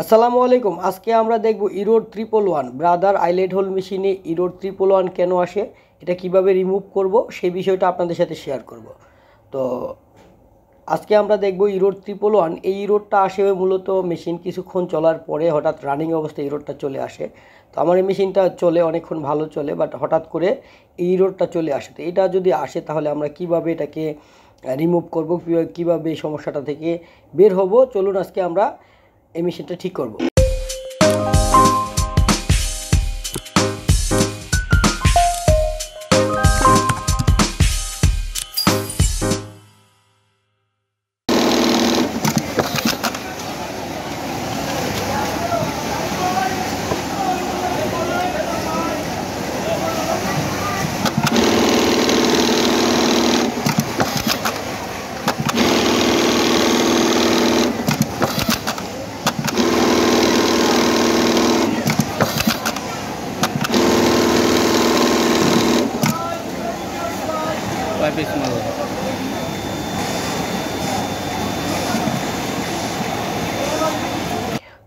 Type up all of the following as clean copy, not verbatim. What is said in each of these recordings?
আসসালামু আলাইকুম। আজকে আমরা দেখব ইরোড 111 ব্রাদার আইলেট হোল মেশিনে ইরোড 111 কেন আসে, এটা কিভাবে রিমুভ করব সেই বিষয়টা আপনাদের সাথে শেয়ার করব। তো আজকে আমরা দেখব ইরোড 111। এই ইরোডটা আসে মূলত মেশিন কিছুক্ষণ চলার পরে হঠাৎ রানিং অবস্থায় ইরোডটা চলে আসে। তো আমার এই মেশিনটা চলে অনেকক্ষণ ভালো চলে, বাট হঠাৎ করে এই ইরোডটা চলে আসে। তো এটা যদি আসে তাহলে আমরা কিভাবে এটাকে রিমুভ করব, কিভাবে এই সমস্যাটা থেকে বের হব, চলুন আজকে আমরা এই মেশিনটা ঠিক করব।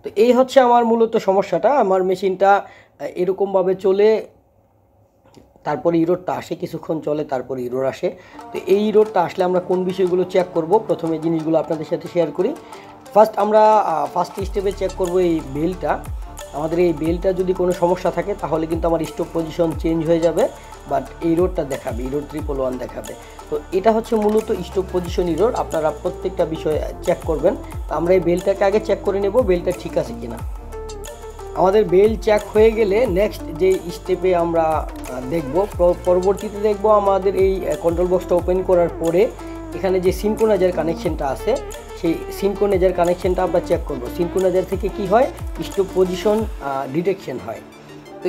তো এই হচ্ছে আমার মূলত সমস্যাটা। আমার মেশিনটা এরকমভাবে চলে, তারপরে ইরোডটা আসে, কিছুক্ষণ চলে, তারপরে ইরোড আসে। তো এই ইরোডটা আসলে আমরা কোন বিষয়গুলো চেক করব, প্রথমে জিনিসগুলো আপনাদের সাথে শেয়ার করি। ফার্স্ট স্টেপে চেক করব এই বেলটা। আমাদের এই বেলটা যদি কোনো সমস্যা থাকে তাহলে কিন্তু আমার স্টপ পজিশন চেঞ্জ হয়ে যাবে, বাট এই রোডটা দেখাবে, ইরোড 111 দেখাবে। তো এটা হচ্ছে মূলত স্টপ পজিশন ইরোড। আপনারা প্রত্যেকটা বিষয় চেক করবেন। তো আমরা এই বেলটাকে আগে চেক করে নেব বেলটা ঠিক আছে কিনা। আমাদের বেল চেক হয়ে গেলে নেক্সট যে স্টেপে আমরা দেখব, পরবর্তীতে দেখব আমাদের এই কন্ট্রোল বক্সটা ওপেন করার পরে এখানে যে সিনক্রোনাইজার কানেকশনটা আছে, সেই সিনক্রোনাইজার কানেকশনটা আমরা চেক করব। সিনক্রোনাইজার থেকে কি হয়, স্টপ পজিশন ডিটেকশন হয়। তো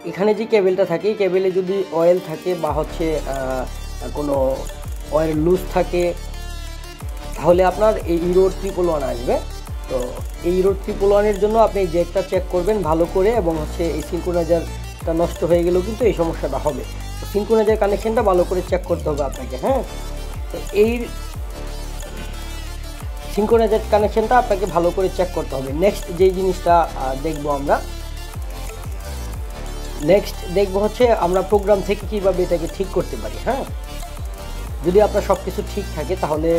এখানে যে কেবেলটা থাকে, এই কেবেলে যদি অয়েল থাকে বা হচ্ছে কোনো অয়েল লুজ থাকে তাহলে আপনার এই ইরোড 111 আসবে। তো এই ইরোড 111-এর জন্য আপনি এই জ্যাকটা চেক করবেন ভালো করে, এবং হচ্ছে এই সিনক্রোনাইজারটা নষ্ট হয়ে গেলেও কিন্তু এই সমস্যাটা হবে। তো সিনক্রোনাইজার কানেকশনটা ভালো করে চেক করতে হবে আপনাকে। হ্যাঁ, তো এই সিনক্রোনাইজার কানেকশনটা আপনাকে ভালো করে চেক করতে হবে। নেক্সট যেই জিনিসটা দেখবো হচ্ছে আমরা প্রোগ্রাম থেকে কীভাবে এটাকে ঠিক করতে পারি। হ্যাঁ, যদি আপনার সব কিছু ঠিক থাকে তাহলে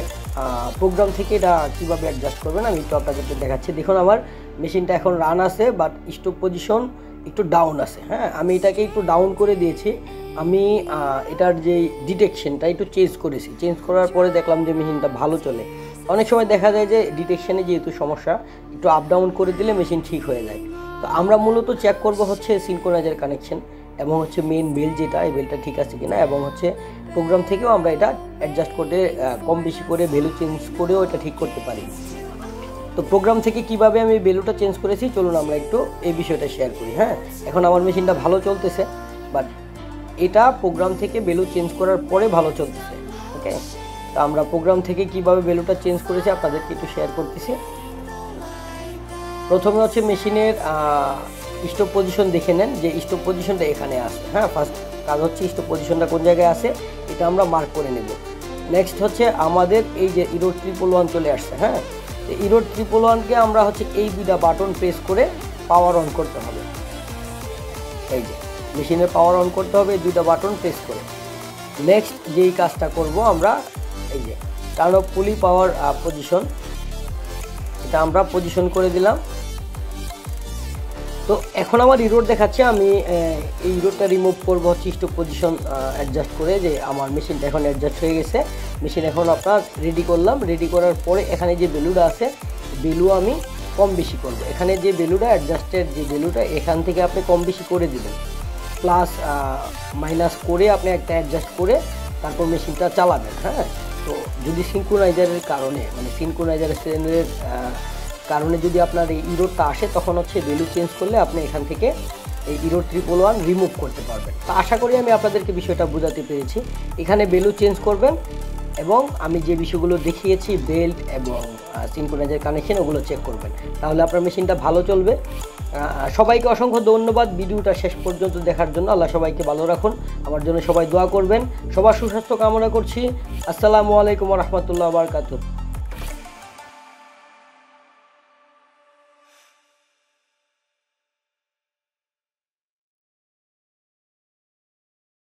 প্রোগ্রাম থেকে এটা কীভাবে অ্যাডজাস্ট করবেন আমি একটু আপনাদেরকে দেখাচ্ছি। দেখুন আমার মেশিনটা এখন রান আছে, বাট স্টপ পজিশন একটু ডাউন আছে। হ্যাঁ, আমি এটাকে একটু ডাউন করে দিয়েছি। আমি এটার যে ডিটেকশনটা একটু চেঞ্জ করেছি। চেঞ্জ করার পরে দেখলাম যে মেশিনটা ভালো চলে। অনেক সময় দেখা যায় যে ডিটেকশনে যেহেতু সমস্যা, একটু আপ ডাউন করে দিলে মেশিন ঠিক হয়ে যায়। তো আমরা মূলত চেক করব হচ্ছে সিনক্রোনাইজার কানেকশন এবং হচ্ছে মেন বেল, যেটা এই বেলটা ঠিক আছে কিনা, এবং হচ্ছে প্রোগ্রাম থেকেও আমরা এটা অ্যাডজাস্ট করে কম বেশি করে ভ্যালু চেঞ্জ করেও এটা ঠিক করতে পারি। তো প্রোগ্রাম থেকে কিভাবে আমি ভ্যালুটা চেঞ্জ করেছি চলুন আমরা একটু এই বিষয়টা শেয়ার করি। হ্যাঁ, এখন আমার মেশিনটা ভালো চলতেছে, বাট এটা প্রোগ্রাম থেকে ভ্যালু চেঞ্জ করার পরে ভালো চলতেছে। ওকে, তো আমরা প্রোগ্রাম থেকে কিভাবে ভ্যালুটা চেঞ্জ করেছি আপনাদেরকে একটু শেয়ার করতেছি। প্রথমে হচ্ছে মেশিনের স্টপ পজিশন দেখে নেন যে স্টপ পজিশনটা এখানে আসে। হ্যাঁ, ফার্স্ট কাজ হচ্ছে স্টপ পজিশনটা কোন জায়গায় আছে এটা আমরা মার্ক করে নেব। নেক্সট হচ্ছে আমাদের এই যে ইরোড 111 চলে আসছে। হ্যাঁ, তো ইরোড 111-কে আমরা হচ্ছে এই দুইটা বাটন প্রেস করে পাওয়ার অন করতে হবে। এই যে মেশিনের পাওয়ার অন করতে হবে এই দুইটা বাটন প্রেস করে। নেক্সট যেই কাজটা করব আমরা, এই যে টার্ন অফ পুলি পাওয়ার পজিশন, এটা আমরা পজিশন করে দিলাম। তো এখন আমার ইরোড দেখাচ্ছে, আমি এই ইরোডটা রিমুভ করবো হচ্ছে স্টপ পজিশন অ্যাডজাস্ট করে। যে আমার মেশিনটা এখন অ্যাডজাস্ট হয়ে গেছে, মেশিন এখন আপনার রেডি করলাম। রেডি করার পরে এখানে যে ভ্যালুটা আছে, ভ্যালু আমি কম বেশি করব। এখানে যে ভ্যালুটা অ্যাডজাস্টের যে ভ্যালুটা, এখান থেকে আপনি কম বেশি করে দেবেন, প্লাস মাইনাস করে আপনি একটা অ্যাডজাস্ট করে তারপর মেশিনটা চালাবেন। হ্যাঁ, তো যদি সিনক্রোনাইজারের কারণে, মানে সিনক্রোনাইজারের কারণে যদি আপনার এই ইরোডটা আসে, তখন হচ্ছে ভ্যালু চেঞ্জ করলে আপনি এখান থেকে এই ইরোড 111 রিমুভ করতে পারবেন। তো আশা করি আমি আপনাদেরকে বিষয়টা বোঝাতে পেরেছি। এখানে ভ্যালু চেঞ্জ করবেন এবং আমি যে বিষয়গুলো দেখিয়েছি, বেল্ট এবং সিনক্রোনাইজার কানেকশন, ওগুলো চেক করবেন, তাহলে আপনার মেশিনটা ভালো চলবে। সবাইকে অসংখ্য ধন্যবাদ ভিডিওটা শেষ পর্যন্ত দেখার জন্য। আল্লাহ সবাইকে ভালো রাখুন, আমার জন্য সবাই দোয়া করবেন। সবার সুস্বাস্থ্য কামনা করছি। আসসালামু আলাইকুম ওয়া রাহমাতুল্লাহি ওয়া বারাকাতুহু।